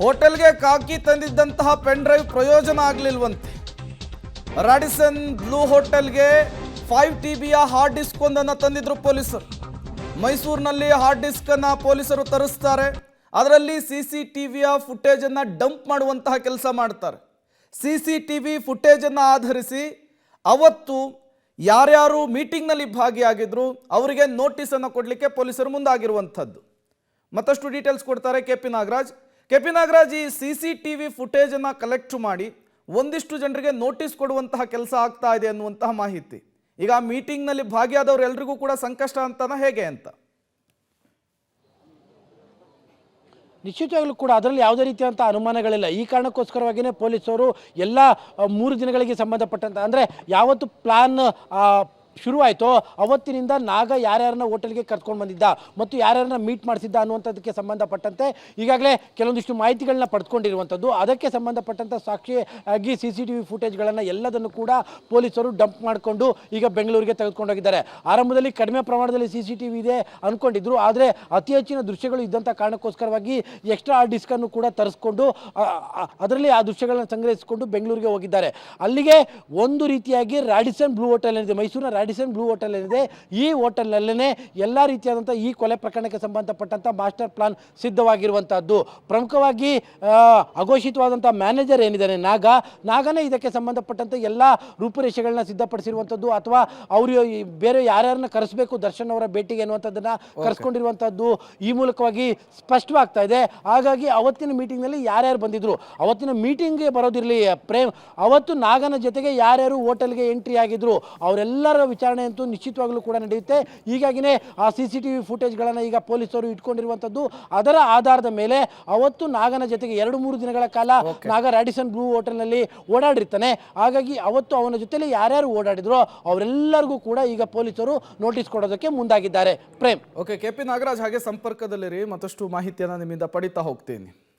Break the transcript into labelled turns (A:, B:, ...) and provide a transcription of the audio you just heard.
A: ಹೋಟೆಲ್ಗೆ ಕಾಕಿ ತಂದಿದ್ದಂತಹ pen drive ಪ್ರಯೋಜನ ಆಗಲಿಲ್ವಂತೆ. Radisson blue ಹೋಟೆಲ್ಗೆ 5 TB ಹಾರ್ಡ್ ಡಿಸ್ಕ್ ಒಂದನ್ನು ತಂದಿದ್ರು ಪೊಲೀಸರು. ಮೈಸೂರಿನಲ್ಲಿ ಹಾರ್ಡ್ ಡಿಸ್ಕ್ ಅನ್ನು ಪೊಲೀಸರು ತರಿಸ್ತಾರೆ. ಅದರಲ್ಲಿ CCTVಯ ಫುಟೇಜ್ ಅನ್ನು ಡಂಪ್ ಮಾಡುವಂತಹ ಕೆಲಸ ಮಾಡ್ತಾರೆ. CCTV ಫುಟೇಜ್ ಅನ್ನು ಆಧರಿಸಿ ಅವತ್ತು ಯಾರ್ಯಾರು ಮೀಟಿಂಗ್ನಲ್ಲಿ ಭಾಗಿಯಾಗಿದ್ರು ಅವರಿಗೆ ನೋಟಿಸ್ ಅನ್ನು ಕೊಡಲಿಕ್ಕೆ ಪೊಲೀಸರು ಮುಂದಾಗಿರುವಂಥದ್ದು. ಮತ್ತಷ್ಟು ಡೀಟೇಲ್ಸ್ ಕೊಡ್ತಾರೆ KP ನಾಗರಾಜ್. KP ನಾಗರಾಜ್, ಈ CCTV ಫುಟೇಜ್ ಅನ್ನು ಕಲೆಕ್ಟ್ ಮಾಡಿ ಒಂದಿಷ್ಟು ಜನರಿಗೆ ನೋಟಿಸ್ ಕೊಡುವಂತಹ ಕೆಲಸ ಆಗ್ತಾ ಇದೆ ಅನ್ನುವಂತಹ ಮಾಹಿತಿ. ಈಗ ಆ ಮೀಟಿಂಗ್ನಲ್ಲಿ ಭಾಗಿಯಾದವರು ಎಲ್ರಿಗೂ ಕೂಡ ಸಂಕಷ್ಟ ಅಂತಾನ ಹೇಗೆ ಅಂತ?
B: ನಿಶ್ಚಿತವಾಗ್ಲೂ ಕೂಡ ಅದರಲ್ಲಿ ಯಾವುದೇ ರೀತಿಯಾದಂಥ ಅನುಮಾನಗಳಿಲ್ಲ. ಈ ಕಾರಣಕ್ಕೋಸ್ಕರವಾಗಿಯೇ ಪೊಲೀಸರು ಎಲ್ಲ 3 ದಿನಗಳಿಗೆ ಸಂಬಂಧಪಟ್ಟಂಥ ಅಂದರೆ ಯಾವತ್ತು ಪ್ಲಾನ್ ಶುರುವಾಯಿತೋ ಅವತ್ತಿನಿಂದ ನಾಗ ಯಾರ್ಯಾರನ್ನ ಹೋಟೆಲ್ಗೆ ಕರ್ಕೊಂಡು ಬಂದಿದ್ದ ಮತ್ತು ಯಾರ್ಯಾರನ್ನ ಮೀಟ್ ಮಾಡಿಸಿದ್ದ ಅನ್ನುವಂಥದ್ದಕ್ಕೆ ಸಂಬಂಧಪಟ್ಟಂತೆ ಈಗಾಗಲೇ ಕೆಲವೊಂದಿಷ್ಟು ಮಾಹಿತಿಗಳನ್ನ ಪಡೆದುಕೊಂಡಿರುವಂಥದ್ದು. ಅದಕ್ಕೆ ಸಂಬಂಧಪಟ್ಟಂಥ ಸಾಕ್ಷಿಯಾಗಿ CCTV ಫುಟೇಜ್ಗಳನ್ನು ಎಲ್ಲದನ್ನು ಕೂಡ ಪೊಲೀಸರು ಡಂಪ್ ಮಾಡಿಕೊಂಡು ಈಗ ಬೆಂಗಳೂರಿಗೆ ತೆಗೆದುಕೊಂಡೋಗಿದ್ದಾರೆ. ಆರಂಭದಲ್ಲಿ ಕಡಿಮೆ ಪ್ರಮಾಣದಲ್ಲಿ CCTV ಇದೆ ಅಂದ್ಕೊಂಡಿದ್ರು, ಆದರೆ ಅತಿ ಹೆಚ್ಚಿನ ದೃಶ್ಯಗಳು ಇದ್ದಂಥ ಕಾರಣಕ್ಕೋಸ್ಕರವಾಗಿ ಎಕ್ಸ್ಟ್ರಾ ಹಾರ್ಡ್ ಡಿಸ್ಕನ್ನು ಕೂಡ ತರಿಸ್ಕೊಂಡು ಅದರಲ್ಲಿ ಆ ದೃಶ್ಯಗಳನ್ನು ಸಂಗ್ರಹಿಸಿಕೊಂಡು ಬೆಂಗಳೂರಿಗೆ ಹೋಗಿದ್ದಾರೆ. ಅಲ್ಲಿಗೆ ಒಂದು ರೀತಿಯಾಗಿ ರಾಡಿಸನ್ ಬ್ಲೂ ಹೋಟೆಲ್ ಏನಿದೆ, ಮೈಸೂರಿನ ರಾಡಿಸನ್ ಬ್ಲೂ ಹೋಟೆಲ್ ಏನಿದೆ, ಈ ಹೋಟೆಲ್ನಲ್ಲೇ ಎಲ್ಲ ರೀತಿಯಾದಂಥ ಈ ಕೊಲೆ ಪ್ರಕರಣಕ್ಕೆ ಸಂಬಂಧಪಟ್ಟಂಥ ಮಾಸ್ಟರ್ ಪ್ಲಾನ್ ಸಿದ್ಧವಾಗಿರುವಂಥದ್ದು. ಪ್ರಮುಖವಾಗಿ ಅಘೋಷಿತವಾದಂಥ ಮ್ಯಾನೇಜರ್ ಏನಿದ್ದಾನೆ ನಾಗನೇ ಇದಕ್ಕೆ ಸಂಬಂಧಪಟ್ಟಂತೆ ಎಲ್ಲ ರೂಪುರೇಷೆಗಳನ್ನ ಸಿದ್ಧಪಡಿಸಿರುವಂಥದ್ದು, ಅಥವಾ ಅವರು ಬೇರೆ ಯಾರ್ಯಾರನ್ನ ಕರೆಸಬೇಕು ದರ್ಶನ್ ಅವರ ಭೇಟಿಗೆ ಅನ್ನುವಂಥದ್ದನ್ನು ಕರೆಸ್ಕೊಂಡಿರುವಂಥದ್ದು ಈ ಮೂಲಕವಾಗಿ ಸ್ಪಷ್ಟವಾಗ್ತಾ ಇದೆ. ಹಾಗಾಗಿ ಅವತ್ತಿನ ಮೀಟಿಂಗ್ನಲ್ಲಿ ಯಾರ್ಯಾರು ಬಂದಿದ್ರು, ಅವತ್ತಿನ ಮೀಟಿಂಗ್ಗೆ ಬರೋದಿರಲಿ ಪ್ರೇಮ್, ಅವತ್ತು ನಾಗನ ಜೊತೆಗೆ ಯಾರ್ಯಾರು ಹೋಟೆಲ್ಗೆ ಎಂಟ್ರಿ ಆಗಿದ್ರು ಅವರೆಲ್ಲರ ವಿಚಾರಣೆ ಅಂತೂ ನಿಶ್ಚಿತವಾಗ್ಲೂ ಕೂಡ ನಡೆಯುತ್ತೆ. ಹೀಗಾಗಿನೇ ಆ CCTV ಫುಟೇಜ್ಗಳನ್ನು ಈಗ ಪೊಲೀಸರು ಇಟ್ಕೊಂಡಿರುವಂಥದ್ದು. ಅದರ ಆಧಾರದ ಮೇಲೆ ಅವತ್ತು ನಾಗನ ಜೊತೆಗೆ 2-3 ದಿನಗಳ ಕಾಲ ನಾಗ ರಾಡಿಸನ್ ಬ್ಲೂ ಹೋಟೆಲ್ನಲ್ಲಿ ಓಡಾಡಿರ್ತಾನೆ. ಹಾಗಾಗಿ ಅವತ್ತು ಅವನ ಜೊತೆಲಿ ಯಾರ್ಯಾರು ಓಡಾಡಿದ್ರು ಅವರೆಲ್ಲರಿಗೂ ಕೂಡ ಈಗ ಪೊಲೀಸರು ನೋಟಿಸ್ ಕೊಡೋದಕ್ಕೆ ಮುಂದಾಗಿದ್ದಾರೆ. ಪ್ರೇಮ್.
A: KP ನಾಗರಾಜ್, ಹಾಗೆ ಸಂಪರ್ಕದಲ್ಲಿರಿ, ಮತ್ತಷ್ಟು ಮಾಹಿತಿಯನ್ನು ನಿಮ್ಮಿಂದ ಪಡಿತಾ ಹೋಗ್ತೀನಿ.